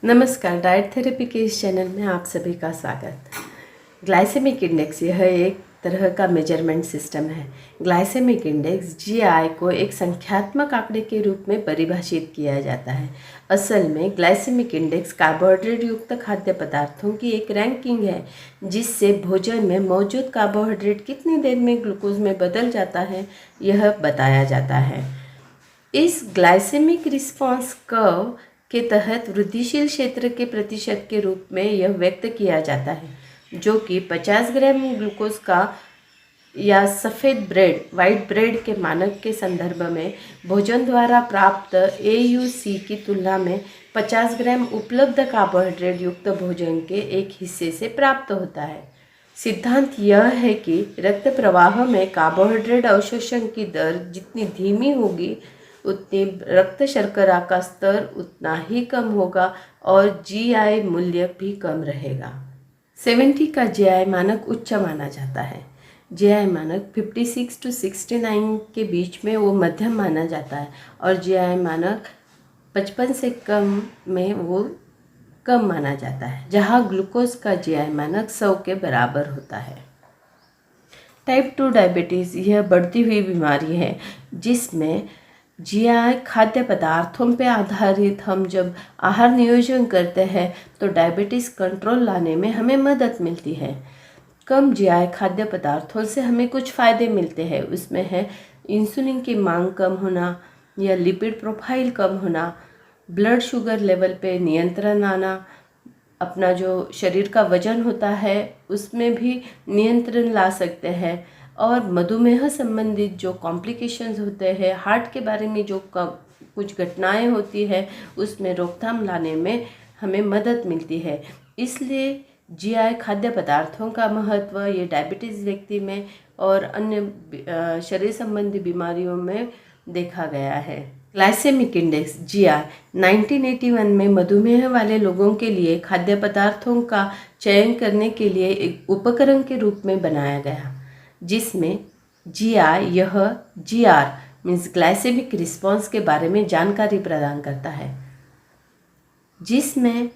नमस्कार, diet therapy के इस चैनल में आप सभी का स्वागत। ग्लाइसेमिक इंडेक्स यह एक तरह का मेजरमेंट सिस्टम है। ग्लाइसेमिक इंडेक्स जीआई को एक संख्यात्मक आंकड़े के रूप में परिभाषित किया जाता है। असल में ग्लाइसेमिक इंडेक्स कार्बोहाइड्रेट युक्त खाद्य पदार्थों की एक रैंकिंग है, जिससे भोजन में मौजूद कार्बोहाइड्रेट कितनी देर में ग्लूकोज में बदल जाता है यह बताया जाता है। इस ग्लाइसेमिक रिस्पॉन्स कर्व के तहत वृद्धिशील क्षेत्र के प्रतिशत के रूप में यह व्यक्त किया जाता है, जो कि 50 ग्राम ग्लूकोज का या सफ़ेद ब्रेड वाइट ब्रेड के मानक के संदर्भ में भोजन द्वारा प्राप्त AUC की तुलना में 50 ग्राम उपलब्ध कार्बोहाइड्रेट युक्त भोजन के एक हिस्से से प्राप्त होता है। सिद्धांत यह है कि रक्त प्रवाह में कार्बोहाइड्रेट अवशोषण की दर जितनी धीमी होगी, उतनी रक्त शर्करा का स्तर उतना ही कम होगा और GI मूल्य भी कम रहेगा। 70 का GI मानक उच्च माना जाता है। GI मानक 56 to 69 के बीच में वो मध्यम माना जाता है और GI मानक 55 से कम में वो कम माना जाता है, जहाँ ग्लूकोज का GI मानक 100 के बराबर होता है। टाइप 2 डायबिटीज़ यह बढ़ती हुई बीमारी है जिसमें GI खाद्य पदार्थों पर आधारित हम जब आहार नियोजन करते हैं तो डायबिटीज़ कंट्रोल लाने में हमें मदद मिलती है। कम GI खाद्य पदार्थों से हमें कुछ फ़ायदे मिलते हैं। उसमें है इंसुलिन की मांग कम होना या लिपिड प्रोफाइल कम होना, ब्लड शुगर लेवल पे नियंत्रण आना, अपना जो शरीर का वजन होता है उसमें भी नियंत्रण ला सकते हैं, और मधुमेह संबंधित जो कॉम्प्लिकेशंस होते हैं, हार्ट के बारे में जो कुछ घटनाएं होती है उसमें रोकथाम लाने में हमें मदद मिलती है। इसलिए GI खाद्य पदार्थों का महत्व ये डायबिटीज़ व्यक्ति में और अन्य शरीर संबंधी बीमारियों में देखा गया है। ग्लाइसेमिक इंडेक्स GI 1981 में मधुमेह वाले लोगों के लिए खाद्य पदार्थों का चयन करने के लिए एक उपकरण के रूप में बनाया गया, जिसमें GI यह GR मीन्स ग्लाइसेमिक रिस्पॉन्स के बारे में जानकारी प्रदान करता है, जिसमें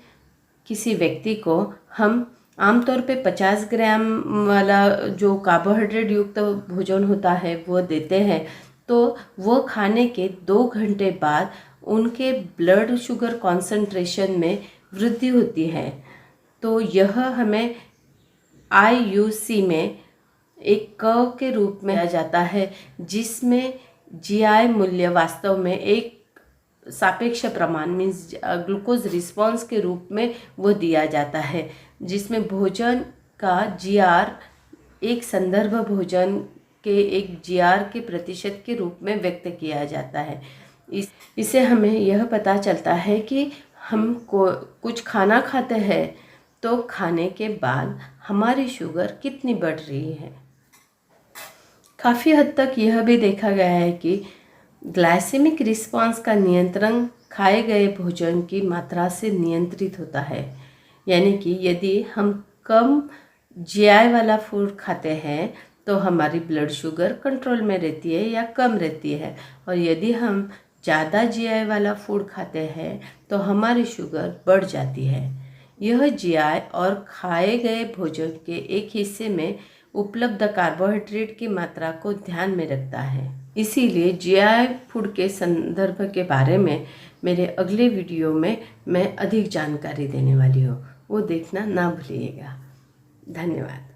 किसी व्यक्ति को हम आमतौर पे 50 ग्राम वाला जो कार्बोहाइड्रेट युक्त भोजन होता है वो देते हैं, तो वो खाने के 2 घंटे बाद उनके ब्लड शुगर कॉन्सेंट्रेशन में वृद्धि होती है। तो यह हमें IUC में एक कर्व के रूप में दिया जाता है, जिसमें GI मूल्य वास्तव में एक सापेक्ष प्रमाण मीन्स ग्लूकोज रिस्पॉन्स के रूप में वो दिया जाता है, जिसमें भोजन का GR एक संदर्भ भोजन के एक GR के प्रतिशत के रूप में व्यक्त किया जाता है। इससे हमें यह पता चलता है कि हम कुछ खाना खाते हैं तो खाने के बाद हमारी शुगर कितनी बढ़ रही है। काफ़ी हद तक यह भी देखा गया है कि ग्लाइसेमिक रिस्पॉन्स का नियंत्रण खाए गए भोजन की मात्रा से नियंत्रित होता है। यानी कि यदि हम कम GI वाला फूड खाते हैं तो हमारी ब्लड शुगर कंट्रोल में रहती है या कम रहती है, और यदि हम ज़्यादा GI वाला फूड खाते हैं तो हमारी शुगर बढ़ जाती है। यह GI और खाए गए भोजन के एक हिस्से में उपलब्ध कार्बोहाइड्रेट की मात्रा को ध्यान में रखता है। इसीलिए GI फूड के संदर्भ के बारे में मेरे अगले वीडियो में मैं अधिक जानकारी देने वाली हूँ, वो देखना ना भूलिएगा। धन्यवाद।